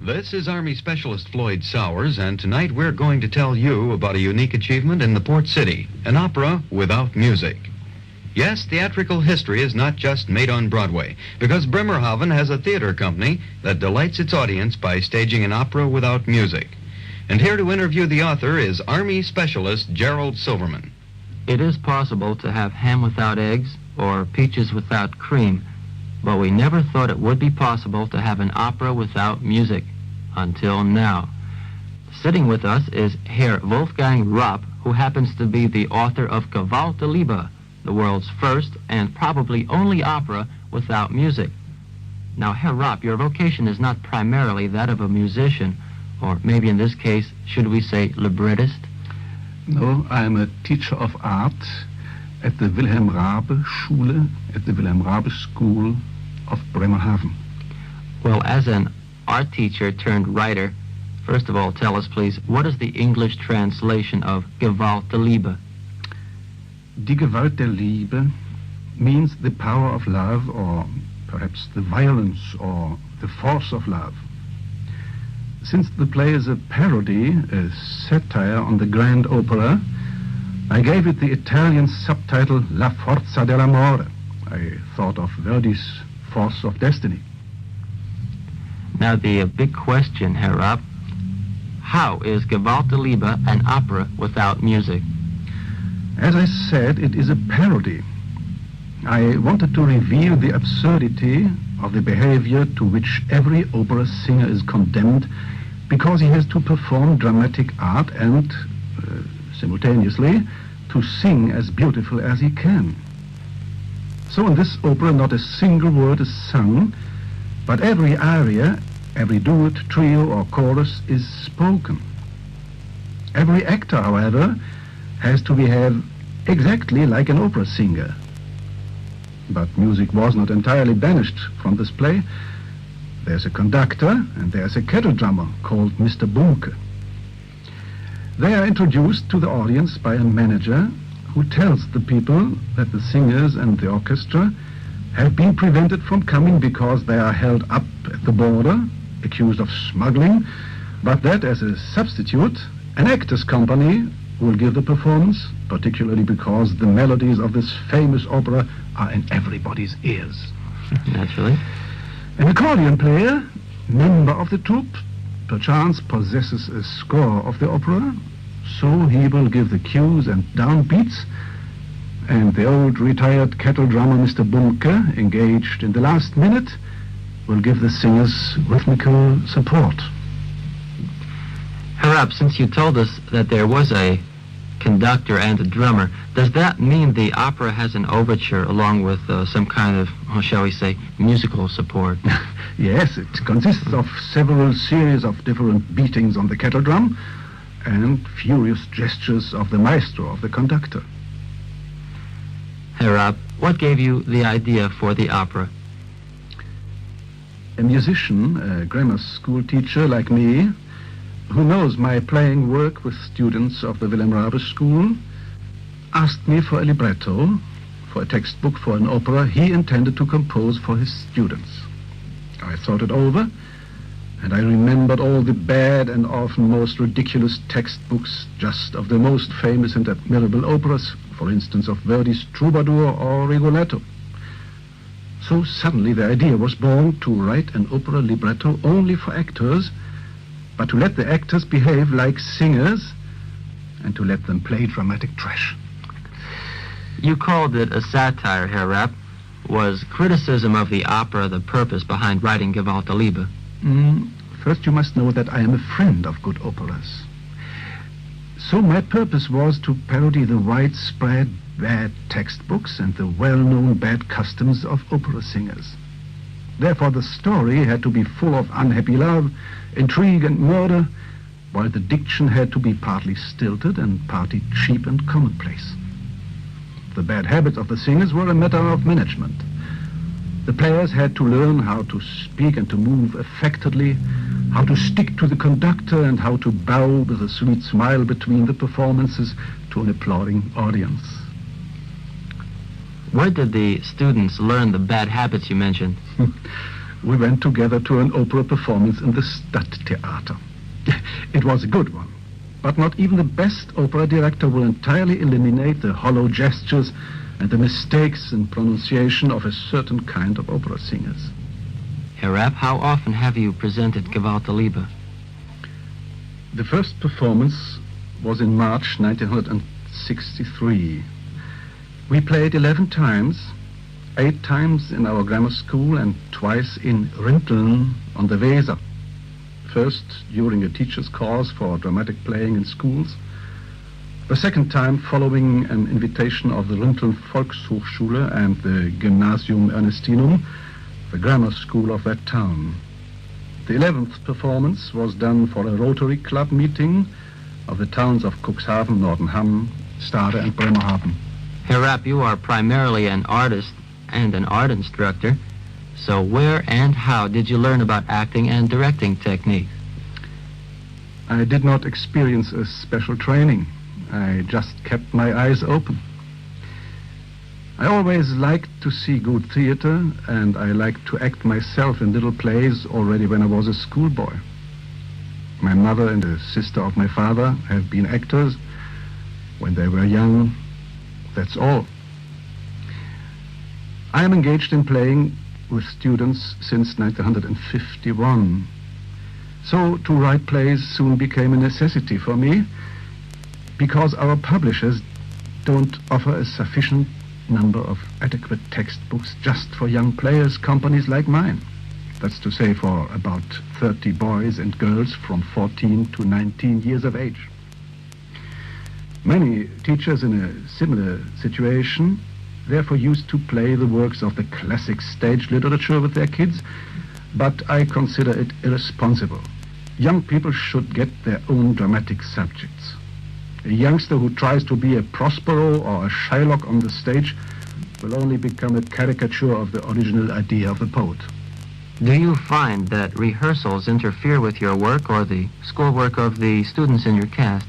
This is Army Specialist Floyd Sowers, and tonight we're going to tell you about a unique achievement in the Port City, an opera without music. Yes, theatrical history is not just made on Broadway, because Bremerhaven has a theater company that delights its audience by staging an opera without music. And here to interview the author is Army Specialist Gerald Silverman. It is possible to have ham without eggs or peaches without cream, but we never thought it would be possible to have an opera without music, until now. Sitting with us is Herr Wolfgang Rapp, who happens to be the author of Gewalt der Liebe, the world's first and probably only opera without music. Now, Herr Rapp, your vocation is not primarily that of a musician, or maybe in this case, should we say librettist? No, I'm a teacher of art at the Wilhelm-Raabe Schule, at the Wilhelm-Raabe School of Bremerhaven. Well, as an art teacher turned writer, first of all, tell us, please, what is the English translation of Gewalt der Liebe? Die Gewalt der Liebe means the power of love, or perhaps the violence or the force of love. Since the play is a parody, a satire on the grand opera, I gave it the Italian subtitle La forza dell'amore. I thought of Verdi's Force of Destiny. Now, the big question, Herr Rapp, how is Gewalt der Liebe an opera without music? As I said, it is a parody. I wanted to reveal the absurdity of the behavior to which every opera singer is condemned because he has to perform dramatic art and, simultaneously, to sing as beautiful as he can. So in this opera, not a single word is sung, but every aria, every duet, trio, or chorus is spoken. Every actor, however, has to behave exactly like an opera singer. But music was not entirely banished from this play. There's a conductor and there's a kettle drummer called Mr. Bunke. They are introduced to the audience by a manager who tells the people that the singers and the orchestra have been prevented from coming because they are held up at the border, accused of smuggling, but that as a substitute, an actors' company will give the performance, particularly because the melodies of this famous opera are in everybody's ears. Naturally. An accordion player, member of the troupe, perchance possesses a score of the opera, so he will give the cues and downbeats, and the old retired kettle drummer Mr. Bunke, engaged in the last minute, will give the singers rhythmical support. Herr Rapp, since you told us that there was a conductor and a drummer, does that mean the opera has an overture along with some kind of, shall we say, musical support? Yes, it consists of several series of different beatings on the kettle drum and furious gestures of the maestro, of the conductor. Herr Rapp, what gave you the idea for the opera? A musician, a grammar school teacher like me, who knows my playing work with students of the Wilhelm-Raabe School, asked me for a libretto, for a textbook for an opera he intended to compose for his students. I thought it over, and I remembered all the bad and often most ridiculous textbooks just of the most famous and admirable operas, for instance of Verdi's Troubadour or Rigoletto. So suddenly the idea was born to write an opera libretto only for actors, but to let the actors behave like singers and to let them play dramatic trash. You called it a satire, Herr Rapp. Was criticism of the opera the purpose behind writing Gewalt der Liebe? First you must know that I am a friend of good operas. So my purpose was to parody the widespread bad textbooks and the well-known bad customs of opera singers. Therefore the story had to be full of unhappy love, intrigue and murder, while the diction had to be partly stilted and partly cheap and commonplace. The bad habits of the singers were a matter of management. The players had to learn how to speak and to move affectedly, how to stick to the conductor and how to bow with a sweet smile between the performances to an applauding audience. Where did the students learn the bad habits you mentioned? we went together to an opera performance in the Stadttheater. It was a good one, but not even the best opera director will entirely eliminate the hollow gestures and the mistakes in pronunciation of a certain kind of opera singers. Herr Rapp, how often have you presented Gewalt der Liebe? The first performance was in March 1963. We played 11 times, 8 times in our grammar school and twice in Rinteln on the Weser. First during a teacher's course for dramatic playing in schools, the second time following an invitation of the Rinteln Volkshochschule and the Gymnasium Ernestinum, the grammar school of that town. The 11th performance was done for a Rotary Club meeting of the towns of Cuxhaven, Nordenham, Stade and Bremerhaven. Herr Rapp, you are primarily an artist and an art instructor, so where and how did you learn about acting and directing techniques? I did not experience a special training. I just kept my eyes open. I always liked to see good theater, and I liked to act myself in little plays already when I was a schoolboy. My mother and a sister of my father have been actors when they were young. That's all. I am engaged in playing with students since 1951. So to write plays soon became a necessity for me, because our publishers don't offer a sufficient number of adequate textbooks just for young players' companies like mine. That's to say, for about 30 boys and girls from 14 to 19 years of age. Many teachers in a similar situation therefore used to play the works of the classic stage literature with their kids, but I consider it irresponsible. Young people should get their own dramatic subjects. A youngster who tries to be a Prospero or a Shylock on the stage will only become a caricature of the original idea of the poet. Do you find that rehearsals interfere with your work or the schoolwork of the students in your cast?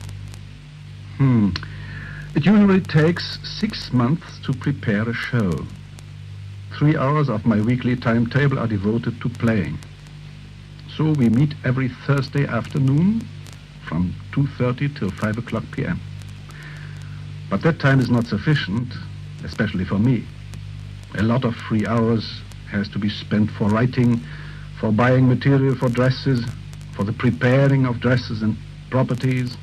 It usually takes 6 months to prepare a show. 3 hours of my weekly timetable are devoted to playing. So we meet every Thursday afternoon from 2:30 till 5 o'clock p.m. But that time is not sufficient, especially for me. A lot of free hours has to be spent for writing, for buying material for dresses, for the preparing of dresses and properties,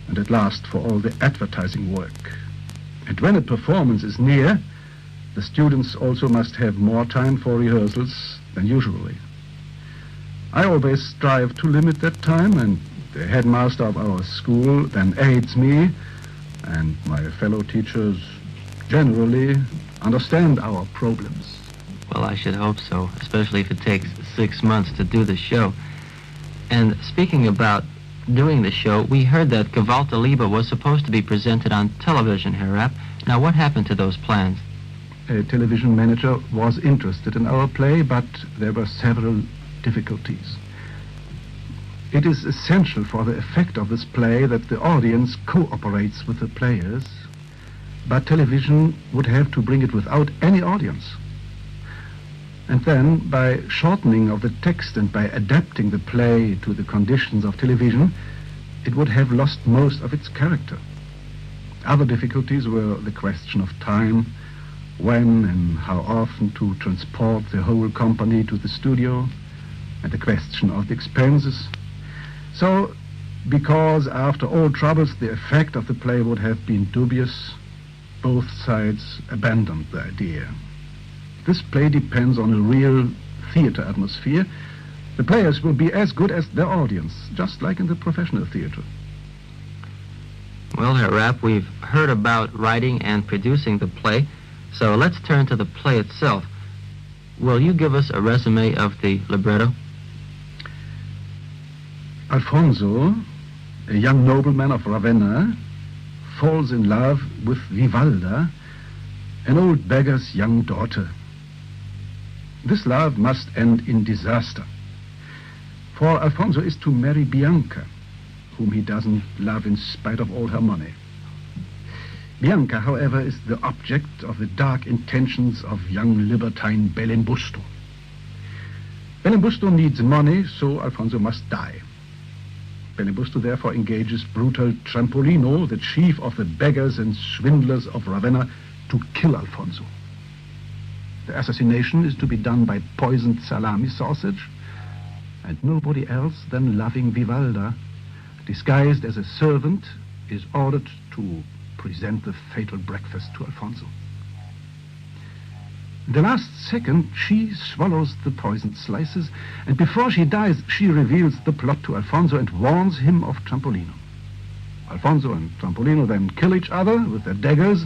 and at last for all the advertising work. And when a performance is near, the students also must have more time for rehearsals than usually. I always strive to limit that time, and the headmaster of our school then aids me, and my fellow teachers generally understand our problems. Well, I should hope so, especially if it takes 6 months to do the show. And speaking about doing the show, we heard that Gewalt der Liebe was supposed to be presented on television, Herr Rapp. Now, what happened to those plans? A television manager was interested in our play, but there were several difficulties. It is essential for the effect of this play that the audience cooperates with the players, but television would have to bring it without any audience. And then, by shortening of the text and by adapting the play to the conditions of television, it would have lost most of its character. Other difficulties were the question of time, when and how often to transport the whole company to the studio, and the question of the expenses. So, because after all troubles the effect of the play would have been dubious, both sides abandoned the idea. This play depends on a real theater atmosphere. The players will be as good as their audience, just like in the professional theater. Well, Herr Rapp, we've heard about writing and producing the play, so let's turn to the play itself. Will you give us a resume of the libretto? Alfonso, a young nobleman of Ravenna, falls in love with Vivalda, an old beggar's young daughter. This love must end in disaster, for Alfonso is to marry Bianca, whom he doesn't love in spite of all her money. Bianca, however, is the object of the dark intentions of young libertine Bellimbusto. Bellimbusto needs money, so Alfonso must die. Bellimbusto therefore engages brutal Trampolino, the chief of the beggars and swindlers of Ravenna, to kill Alfonso. The assassination is to be done by poisoned salami sausage, and nobody else than loving Vivalda, disguised as a servant, is ordered to present the fatal breakfast to Alfonso. In the last second, she swallows the poisoned slices, and before she dies, she reveals the plot to Alfonso and warns him of Trampolino. Alfonso and Trampolino then kill each other with their daggers.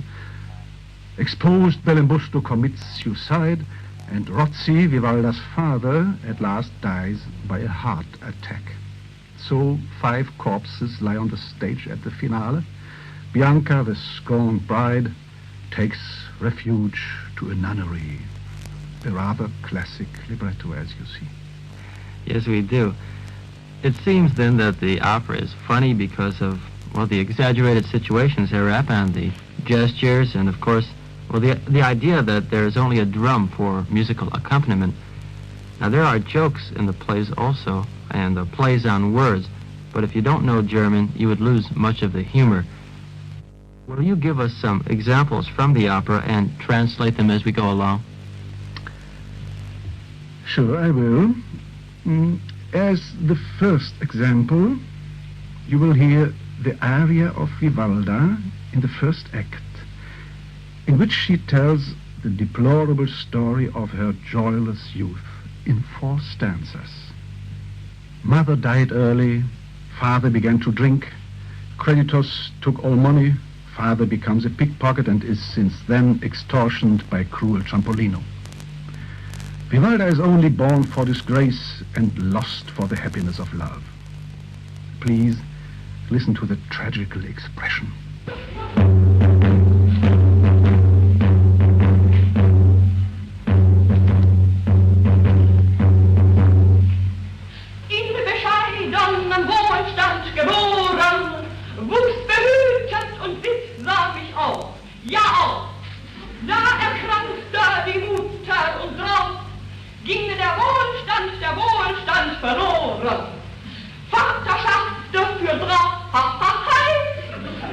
Exposed, Bellimbusto commits suicide, and Rozzi, Vivalda's father, at last dies by a heart attack. So 5 corpses lie on the stage at the finale. Bianca, the scorned bride, takes refuge to a nunnery. A rather classic libretto, as you see. Yes, we do. It seems then that the opera is funny because of, well, the exaggerated situations there and the gestures, and of course, well, the idea that there is only a drum for musical accompaniment. Now, there are jokes in the plays also, and the plays on words, but if you don't know German, you would lose much of the humor. Will you give us some examples from the opera and translate them as we go along? Sure, I will. As the first example, you will hear the aria of Vivalda in the first act, in which she tells the deplorable story of her joyless youth in 4 stanzas. Mother died early, father began to drink, creditors took all money, father becomes a pickpocket and is since then extortioned by cruel Trampolino. Vivalda is only born for disgrace and lost for the happiness of love. Please listen to the tragical expression. Ginge der Wohlstand verloren. Vater schaffte für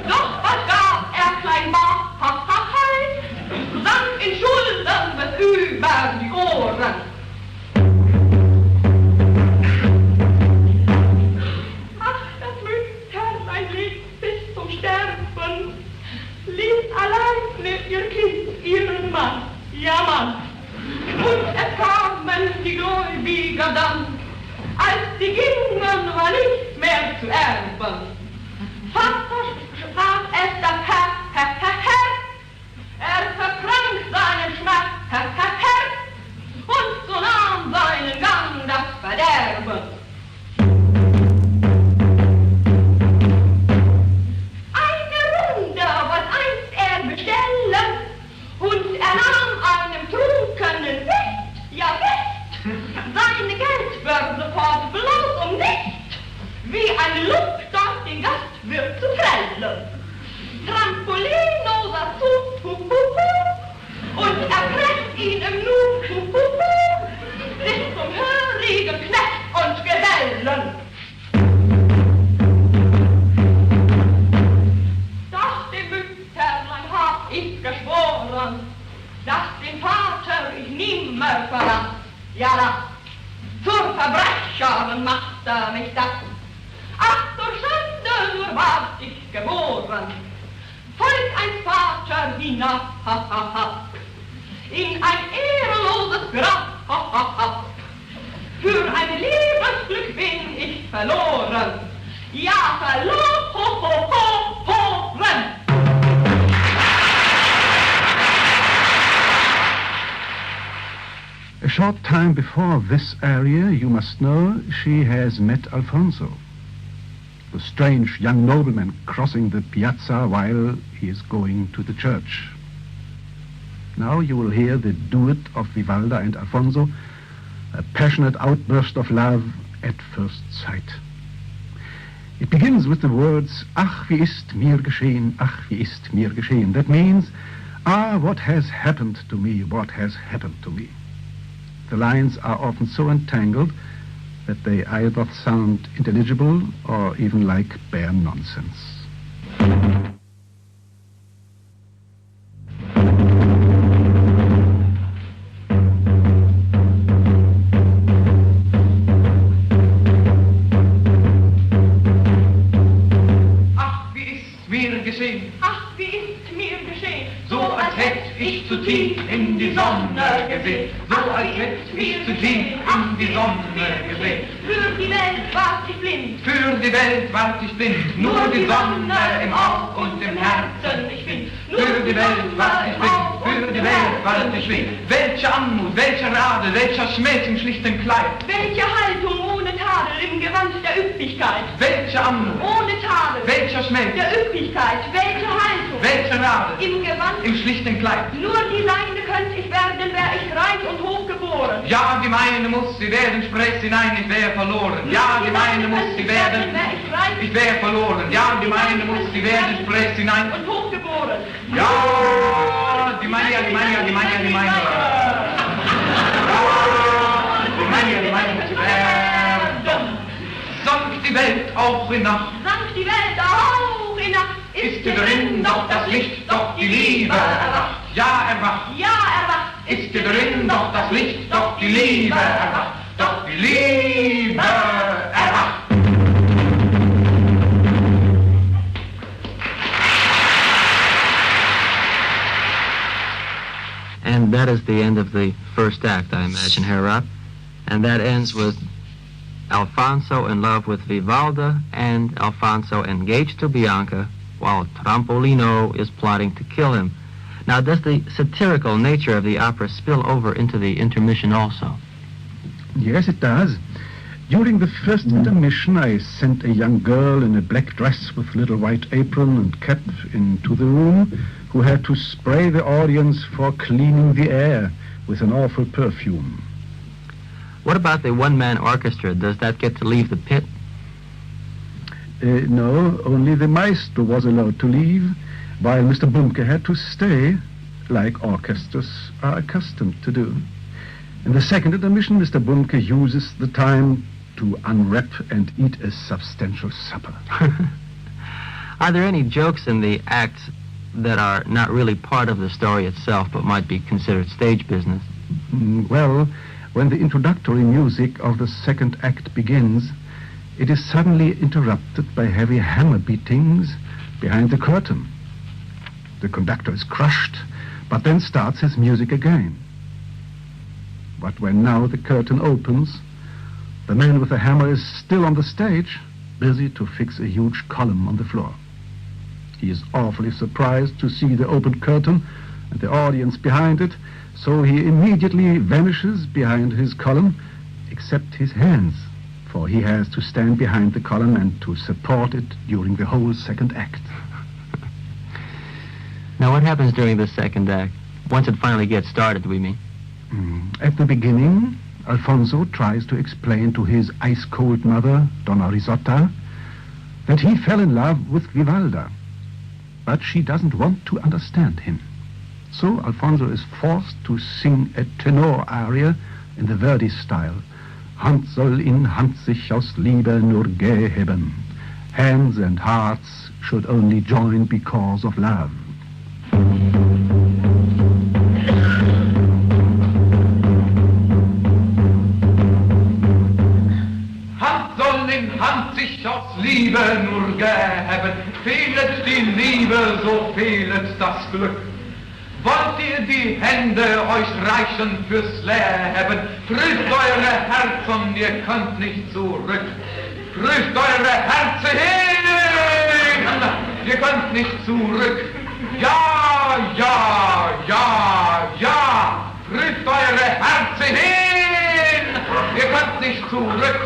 doch was gab klein sank in Schulden bis über die Ohren. Ach, das Mütterlein liegt bis zum Sterben, ließ allein mit ihr Kind ihren Mann, ja Mann. Und es kamen die Gläubiger dann, als sie gingen, war nicht mehr zu erben. Vater sprach es das Herr, verkrank seinen Schmerz, und so nahm seinen Gang das Verderben. Eine Runde wollte einst bestellen, und nahm einem trunkenen Wicht, ja Wicht, seine Geldbörse fort bloß nicht, wie ein Lump dort den Gastwirt zu prellen. Trampolino sah zu, und presst ihn im Nu, bis zum hörigen Knecht und Gesellen. Doch dem Mütterlein hab ich geschworen, dass den Vater ich nimmer verlass. Ja, das, zur Verbrecherin machte mich das. Ach, zur Schande nur war ich geboren. Folgt ein Vater hinab, in ein ehrenloses Grab, für ein Lebensglück bin ich verloren. Ja, verloren. A short time before this aria, you must know, she has met Alfonso, the strange young nobleman crossing the piazza while he is going to the church. Now you will hear the duet of Vivalda and Alfonso, a passionate outburst of love at first sight. It begins with the words, Ach, wie ist mir geschehen, ach, wie ist mir geschehen. That means, ah, what has happened to me, what has happened to me. The lines are often so entangled that they either sound intelligible or even like bare nonsense. Ach, wie ist mir geschehen, so als hätt ich zu tief in die Sonne gesehen, so als hätt ich zu tief in die Sonne gesehen. Für die Welt ward ich blind, für die Welt ward ich blind, nur die Sonne im Auge und im Herzen ich bin. Für die Welt ward ich blind, für die Welt ward ich blind. Welche Anmut, welcher Rade, welcher Schmelz im schlichten Kleid. Welche Haltung ohne Tadel im Gewand der Üppigkeit. Welche Anmut, ohne Tadel, welcher Schmelz der Üppigkeit. Welche Haltung, welche Rade, im Gewand, im schlichten Kleid. Nur die seine könnt ich werden, wär ich reich und hochgeboren. Ja, die meine muss sie werden, sprech sie nein, ich wär verloren. Ja, die meine muss sie werden, ich wär verloren. Ja, die meine muss sie werden, sprech sie nein, und hochgeboren. Ja, die meine, ja, die meine, ja, die meine, ja, die meine. Ja, die meine, ja, die meine muss sie werden. Sank die Welt auch in Nacht. Sank die Welt auch in Nacht. Ist dir drin doch das Licht, doch die Liebe erwacht. Ja, erwacht. Ja, erwacht. Ist dir drin doch das Licht, doch die Liebe erwacht. Doch die Liebe erwacht. And that is the end of the first act, I imagine, Herr Raab. And that ends with Alfonso in love with Vivaldi and Alfonso engaged to Bianca while Trampolino is plotting to kill him. Now, does the satirical nature of the opera spill over into the intermission also? Yes, it does. During the first intermission, I sent a young girl in a black dress with little white apron and cap into the room, who had to spray the audience for cleaning the air with an awful perfume. What about the one-man orchestra? Does that get to leave the pit? No, only the maestro was allowed to leave, while Mr. Bumke had to stay, like orchestras are accustomed to do. In the second intermission, Mr. Bumke uses the time to unwrap and eat a substantial supper. Are there any jokes in the acts that are not really part of the story itself, but might be considered stage business? Well, when the introductory music of the second act begins, it is suddenly interrupted by heavy hammer beatings behind the curtain. The conductor is crushed, but then starts his music again. But when now the curtain opens, the man with the hammer is still on the stage, busy to fix a huge column on the floor. He is awfully surprised to see the open curtain and the audience behind it, so he immediately vanishes behind his column, except his hands, for he has to stand behind the column and to support it during the whole second act. Now, what happens during the second act? Once it finally gets started, we mean? At the beginning, Alfonso tries to explain to his ice-cold mother, Donna Risotta, that he fell in love with Vivaldi, but she doesn't want to understand him. So Alfonso is forced to sing a tenor aria in the Verdi style. Hand soll in Hand sich aus Liebe nur geben. Hands and hearts should only join because of love. Hand soll in Hand sich aus Liebe nur geben. Fehlet die Liebe, so fehlet das Glück. Wollt ihr die Hände euch reichen fürs Leben? Prüft eure Herzen, ihr könnt nicht zurück. Prüft eure Herzen hin, ihr könnt nicht zurück. Ja, ja, ja, ja. Prüft eure Herzen hin, ihr könnt nicht zurück.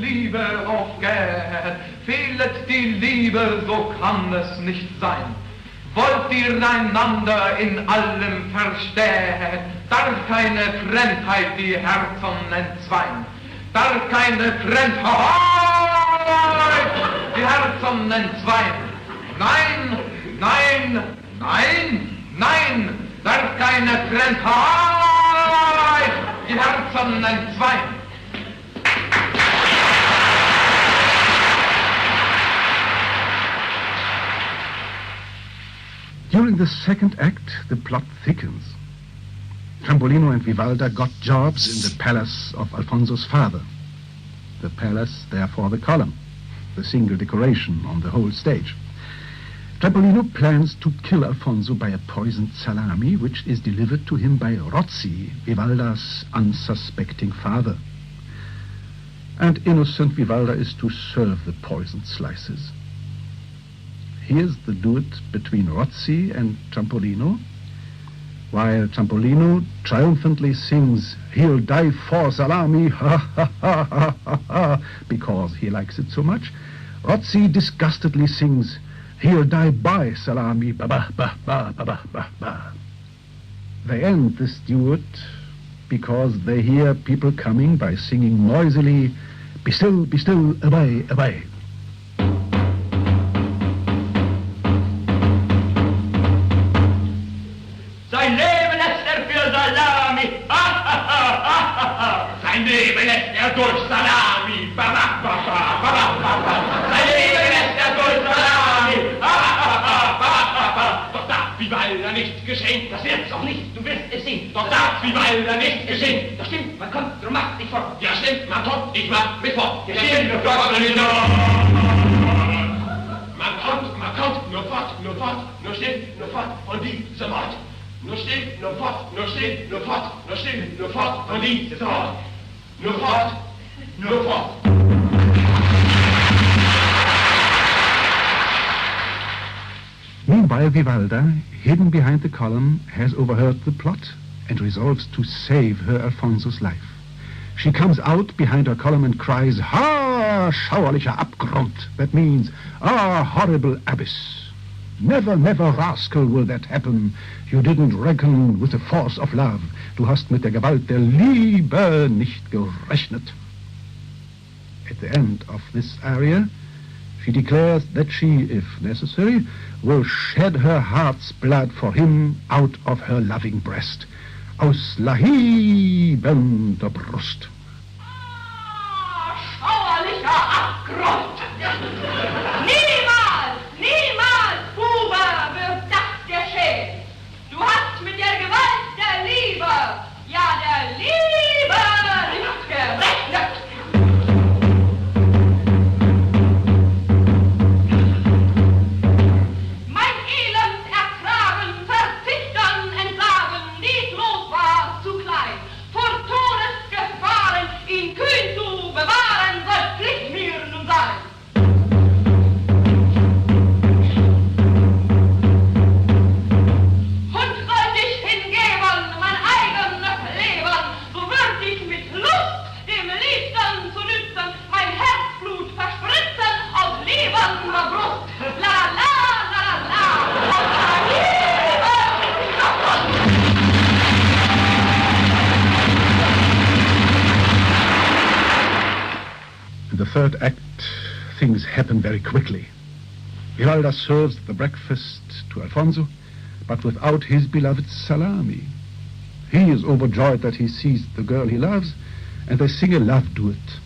Liebe aufgehen, fehlet die Liebe, so kann es nicht sein. Wollt ihr einander in allem verstehen, darf keine Fremdheit die Herzen entzweien, darf keine Fremdheit die Herzen entzweien. Nein, nein, nein, nein, der keine Trennheit, die Herzen entzweien. During the second act, the plot thickens. Trampolino and Vivalda got jobs in the palace of Alfonso's father. The palace, therefore the column, the single decoration on the whole stage. Trampolino plans to kill Alfonso by a poisoned salami, which is delivered to him by Rozzi, Vivalda's unsuspecting father. And innocent Vivalda is to serve the poisoned slices. Here's the duet between Rozzi and Trampolino, while Trampolino triumphantly sings, "He'll die for salami, ha ha ha ha ha ha," because he likes it so much. Rozzi disgustedly sings, "He'll die by salami, ba ba ba ba ba ba ba ba." They end this duet because they hear people coming by singing noisily, be still, away, away." Sein Leben lässt für Salami, ha ha ha ha ha. Sein Leben lässt durch Salami, ba ba ba ba ba ba ba. Sein Leben lässt durch Salami, ha ha ha ha ha ha. Doch darf Vivalda nicht geschehen, das wird's auch nicht, du wirst es sehen. Doch darf Vivalda nicht geschehen, das stimmt, man kommt, drum macht dich fort. Ja stimmt, man kommt, ich mach mich fort. Geschehen, nur fort, nur fort, nur still, nur fort, und diese Mord. Nur still, nur fort, nur still, nur fort, nur still, nur fort, und dieses Wort. Nur fort, nur fort. Meanwhile, Vivalda, hidden behind the column, has overheard the plot and resolves to save her Alfonso's life. She comes out behind her column and cries, "Ha, schauerlicher Abgrund!" That means, "Ah, horrible abyss! Never, never, rascal, will that happen. You didn't reckon with the force of love. Du hast mit der Gewalt der Liebe nicht gerechnet." At the end of this aria, she declares that she, if necessary, will shed her heart's blood for him out of her loving breast. Aus lahibender Brust. Schauerlicher Abgrund! Niemals, niemals, Bube, wird das geschehen. Du hast mit der Gewalt der Liebe, ja der Liebe, nicht gerechnet. Mein Elend ertragen, verzichten, entsagen, die Trost war zu klein. Vor Todesgefahren ihn kühn zu bewahren, soll Pflicht mir nun sein. Und sollte ich hingeben, mein eigenes Leben, so würd ich mit Lust dem Liebsten zu nützen, mein Herzblut verspritzen aus liebender Brust. La la la la la, aus der Liebe. In the third act, things happen very quickly. Vivalda serves the breakfast to Alfonso, but without his beloved salami. He is overjoyed that he sees the girl he loves, and they sing a love duet.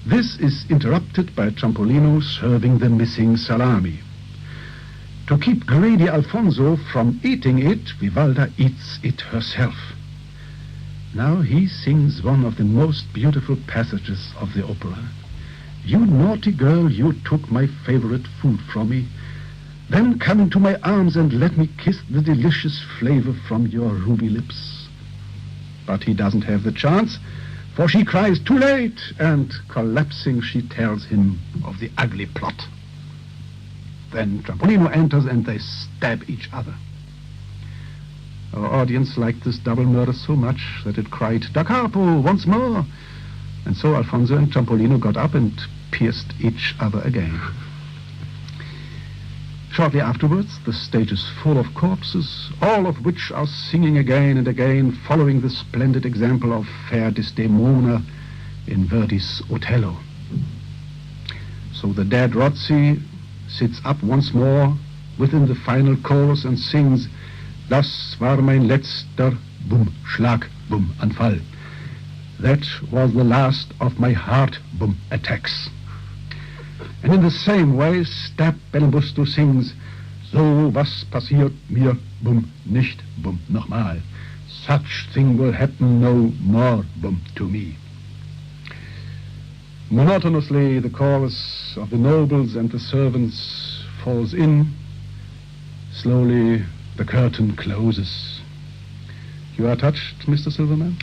This is interrupted by Trampolino serving the missing salami. To keep greedy Alfonso from eating it, Vivalda eats it herself. Now he sings one of the most beautiful passages of the opera. "You naughty girl, you took my favorite food from me. Then come into my arms and let me kiss the delicious flavor from your ruby lips." But he doesn't have the chance, for she cries, "Too late!" and collapsing she tells him of the ugly plot. Then Trampolino enters and they stab each other. Our audience liked this double murder so much that it cried, "Da capo, once more!" And so Alfonso and Trampolino got up and pierced each other again. Shortly afterwards, the stage is full of corpses, all of which are singing again and again, following the splendid example of fair Desdemona in Verdi's Othello. So the dead Rotzi sits up once more within the final chorus and sings, Das war mein letzter Bum, Schlag, Bum, Anfall. That was the last of my heart, Bum, attacks. And in the same way, Stab Bellambusto sings, So was passiert mir, Bum, nicht, Bum, nochmal. Such thing will happen no more, Bum, to me. Monotonously, the chorus of the nobles and the servants falls in. Slowly, the curtain closes. You are touched, Mr. Silverman?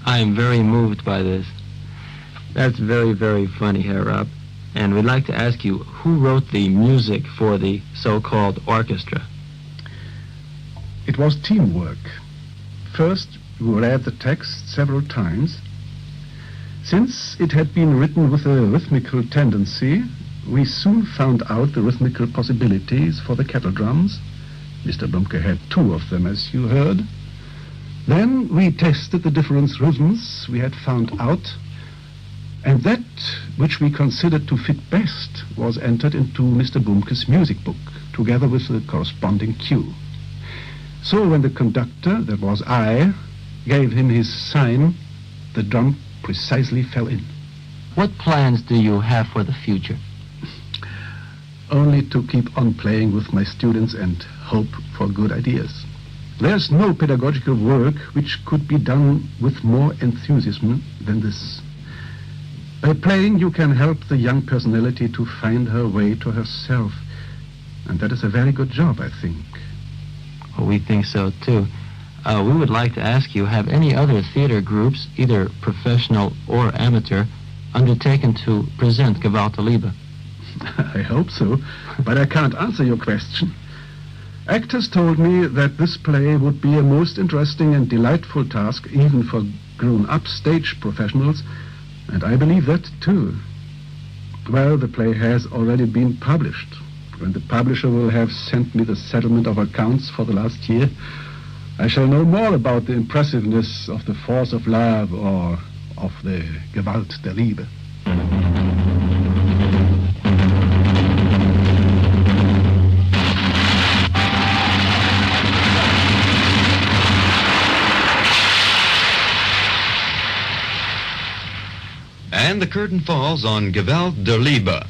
I am very moved by this. That's very, very funny, Herr Raab. And we'd like to ask you, who wrote the music for the so-called orchestra? It was teamwork. First, we read the text several times. Since it had been written with a rhythmical tendency, we soon found out the rhythmical possibilities for the kettle drums. Mr. Blumke had 2 of them, as you heard. Then we tested the different rhythms we had found out, and that which we considered to fit best was entered into Mr. Blumke's music book, together with the corresponding cue. So when the conductor, that was I, gave him his sign, the drum precisely fell in. What plans do you have for the future? Only to keep on playing with my students and hope for good ideas. There's no pedagogical work which could be done with more enthusiasm than this. By playing, you can help the young personality to find her way to herself. And that is a very good job, I think. Well, we think so, too. We would like to ask you, have any other theater groups, either professional or amateur, undertaken to present Gewalt der Liebe? I hope so, but I can't answer your question. Actors told me that this play would be a most interesting and delightful task, even for grown-up stage professionals, and I believe that, too. Well, the play has already been published. When the publisher will have sent me the settlement of accounts for the last year, I shall know more about the impressiveness of the force of love or of the Gewalt der Liebe. And the curtain falls on Gewalt der Liebe.